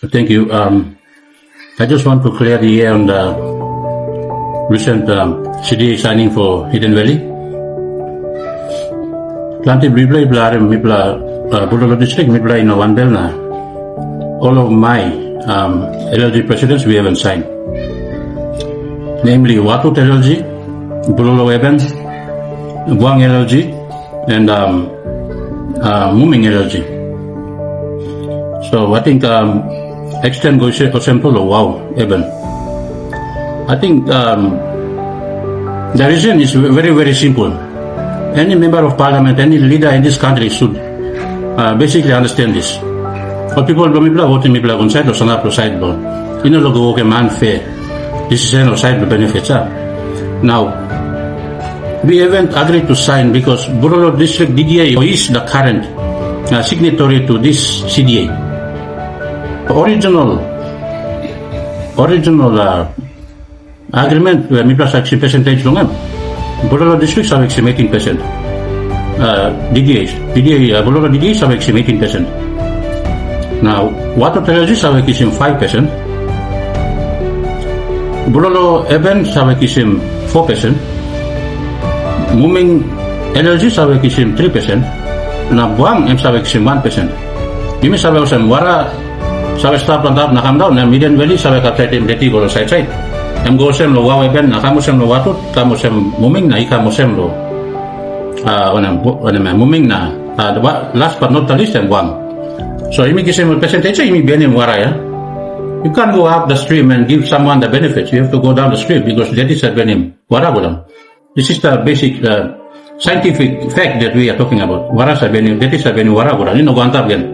Thank you. I just want to clear the air on the recent CDA signing for Hidden Valley. Planti Bibla Ibla Mibla Budolo district Mibla in Wandel na. All of my LLG presidents we haven't signed. Namely Watut LLG, Bulolo Evans, Guang LLG, and Muming LLG. So I think extend go simple. Wow, Eben. I think the reason is very, very simple. Any member of parliament, any leader in this country should basically understand this. For people who vote in on side or sanap side, you know, logo okay man fair. This is an side benefits. Now, we haven't agreed to sign because Burolo District DDA is the current signatory to this CDA. Original agreement where Mipla Saksi percentage long Burolo District have 18%. DDA Burolo DDA have 18%. Now, Water Technologies have 5%. Burolo Eben have 4%. Muming Energies have 3%. Now, Buang have 1%. Ini sabe usam wara sabe stop lantap nakam daw na Hidden Valley sabe kapsay timbreti golo side. Em go sem lo wawe ben nakamu sem lo watut kamu sem muming na ikamu sem lo muming na last but not the least em Buang. So imi kisem percentage imi benim wara ya. You can't go up the stream and give someone the benefits. You have to go down the stream because that is a benim wara bulam. This is the basic scientific fact that we are talking about. Wara sa benim, that is a benim wara bulam. You know go antap again.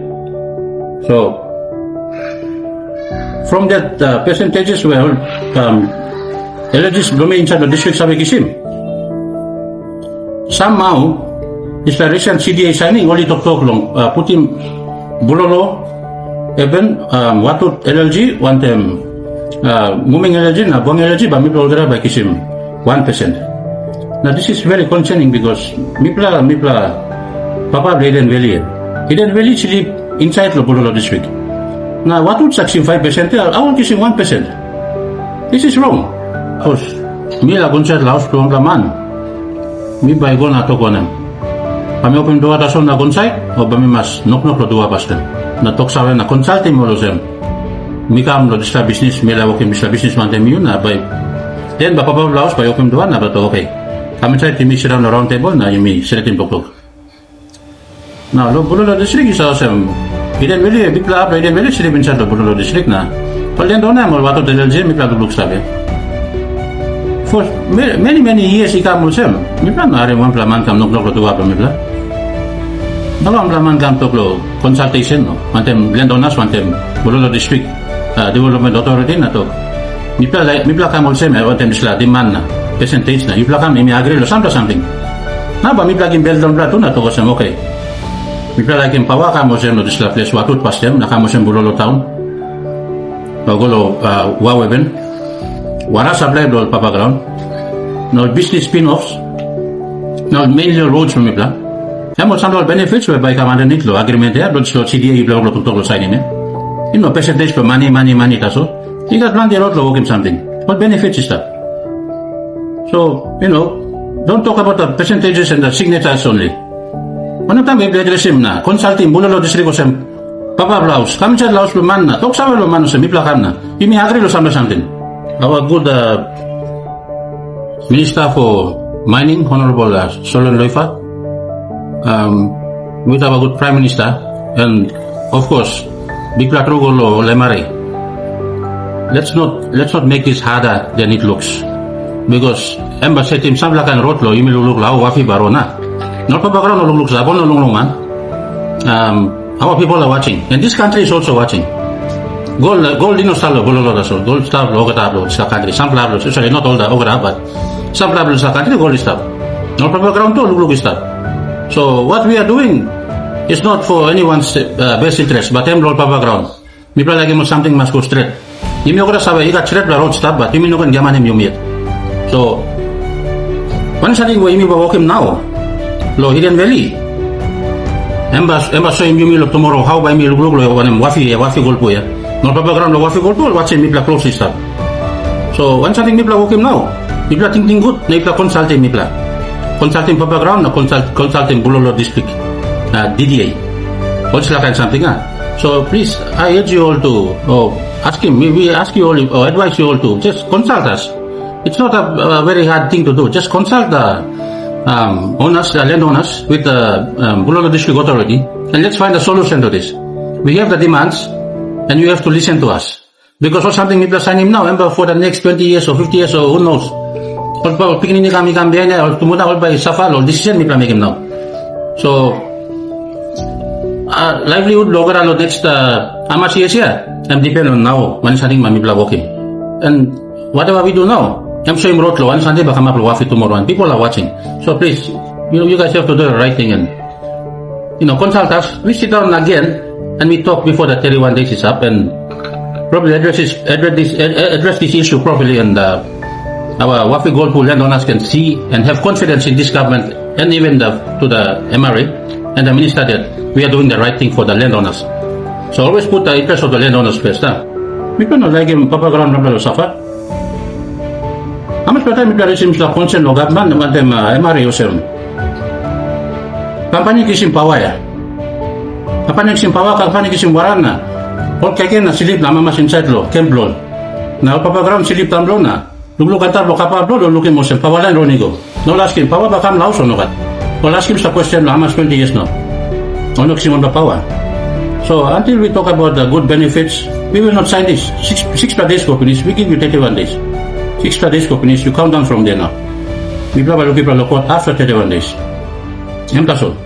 So from that percentages were LGs domain inside the district sabi kisim. Somehow this recent CDA signing only talk long Putin Bulolo Eben Watut LLG want them Muming LLG na Buang LLG ba Mipla Odra by kisim 1%. Now this is very concerning because Mipla Papa Hidden Valley. Hidden Valley sleep inside the Bulolo district. Now what would succeed 5%? I want to see 1%. This is wrong. Because me la concert laos to the man. Me by go na to konem. Kami open doa dason na concert o ba mi mas nok lo doa pastem. Na tok sawe na consulting mo losem. Mi kam lo dista business me la okem dista business man tem yun na by. Then ba papa laos by open doa na ba to okay. Kami try to sit down the round table na yumi seletin pokok. Now lo Bulolo district is awesome. Hidden Valley, Bipla up Hidden Valley, sleep inside the Bulolo district na. Palian doon na mo wato LLG, Mipla duluk sabi. For many years ika mo sem. Mipla na rin wan plaman kam nok lo tuwa pa Mipla. Nalang plaman kam toklo consultation no. Mantem Lendonas, mantem Bulolo district development authority na to. Mipla kam mo sem, mantem sila demand na percentage na. Mipla kam imi agree lo something. Na ba Mipla kim bel down pla to na to kasem okay. Mipla like pawa ka mo sem no disla place watut pastem na ka mo sem Bulolo town. Golo waweben. Wara supply dol papa ground. No business spin-offs. No mainly roads from Mipla. Amo some benefits whereby ka man nitlo agreement ya dol slot CDA ibla lo to sign ne. You know percentage for money taso. You got plan the road lo work something. What benefits is that? So, you know, don't talk about the percentages and the signatures only. Ano tang may resim na consulting Bulolo district ko sem Papa Blaus kami sa Laos luman na tok sa luman sa Mipla kam na imi agree lo something. Our good Minister for Mining Honorable Solon Loifa with our good Prime Minister and of course Bipla Trugolo Lemare. Let's not make this harder than it looks because embassy team sablakan rotlo imi luluk lao wafi barona. Not Papa Ground no looks up, no long man. Our people are watching, and this country is also watching. Gold dino stalo, gold star, logatable, sa country. Some problems, especially not all the ogra, but some problems sa country, gold star. Not Papa Ground to look star. So what we are doing is not for anyone's best interest, but I'm Papa Ground. Mipla lagi mo something must go straight. Imi ogra sabi, ikat straight la road stop, but imi no kan gaman him yumit. So one something we imi ba walk him now. Lo Hidden Valley. Emba so imi lo tomorrow how ba imi lo wafi golpo ya. No background lo wafi golpul watching mipla close stuff. So one something mipla wokim now. Mipla think good, na mipla consulting mipla. Consulting background na consulting Bulolo district. DDA. Also like something So please, I urge you all to ask him. We ask you all or advise you all to just consult us. It's not a very hard thing to do. Just consult the owners, the landowners with the Bulolo district authority, and let's find a solution to this. We have the demands, and you have to listen to us. Because or something people sign him now, remember for the next 20 years or 50 years or who knows. Or picking ni kami kambiyan or tumuda all by safal or decision people make him now. So livelihood logara lo next amachi year. I'm depend on now when something mamibla walking. And whatever we do now, I'm showing road law and Sunday baka mapluwafi tomorrow and people are watching. So please, you guys have to do the right thing and consult us. We sit down again and we talk before the 31 days is up and probably address this issue properly and our Wafi Golpul landowners can see and have confidence in this government and even to the MRA and the minister that we are doing the right thing for the landowners. So always put the interest of the landowners first. We don't like him Papa Ground Ramlo suffer. How much better we receive the consent of government and them MRA yourself? Kampanye kisim power ya. Kampanye kisim power, kampanye kisim warana. All kaya na silip na mama inside lo, camp lo. Na Papa Ground silip tam lo na. Luglo kantar lo kapab lo lukin mo sem pawalan lo nigo. No last him power bakam lauso no kat. No last him sa question lo amas 20 years no. Ono kisimon ba power. So until we talk about the good benefits, we will not sign this. Six per days companies, we give you 31 days. 6 per days companies, you count down from there now. We probably look at the after 31 days. That's all.